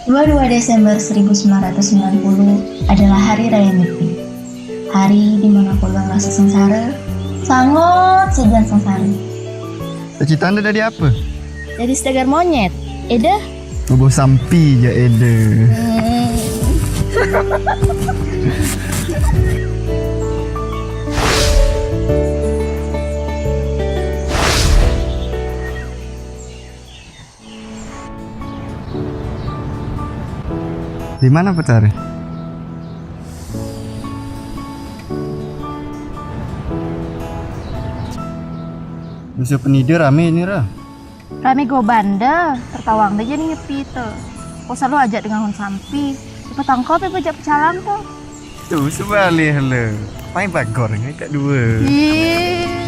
22 Desember 1990 adalah Hari Raya Nyepi. Hari di mana pulang rasa sengsara, sangat sejan sengsara. Cita Anda dari apa? Jadi setegar monyet, Eda? Bobo sampi je Eda. Di mana Petar? Musuh penidir rame ini Rah. Rame go banda, tertawang aja nih nyepi tuh. Kok selalu ajak dengan hon sampi. Petangkap ya pejak pecalang tuh. Tuh sebalik le. Main bagor ni kat dua. Ih.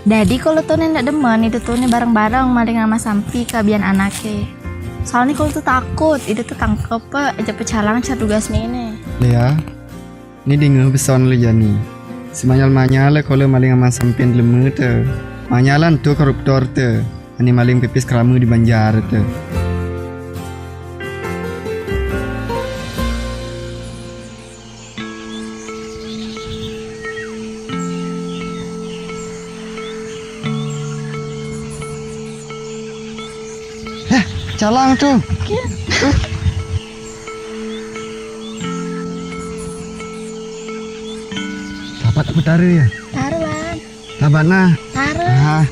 Jadi kalau tuh ndak demen itu tuh nih bareng-bareng maling sama sampi kabian anaknya. Soalnya kalau tuh takut itu tuh tangkep aja pecalang cat tugas ini. Ya. Ni dengar beson le jani. Semanyal-manyal kalau maling sama sampian lemu tu. Manyalan tu koruptor tu. Ani maling pipis keramu di Banjar tu. Calang tu. Dapat betara ya? Taruh Bang. Dapat nah. Taruh. Ah.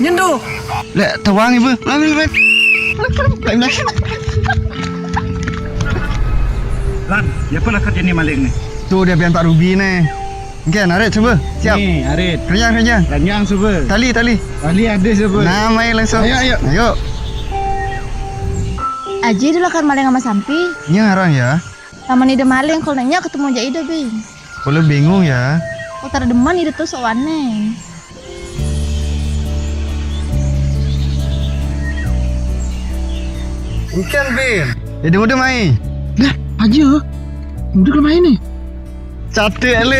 Nyendu. Lek tawang ibu. Ambil. Lan, ya apa nak ni maling ni? Tu dia biar Pak Ruby ni. Okey, narik cuba. Siap. Ni, Arit. Kenyang. Kenyang cuba. Tali. Ahli ada cuba. Nah, main langsung. Ayo. Aji dulu kan maling sama sampi. Ni orang ya. Sama ide maling kalau nanya ketemu aja ide bing. Kalau bingung ya. Kau tar demen ide tuh soalnya. Bukan Bin. Udah main. Dah, aja. Udah ke main ni. Cantik le.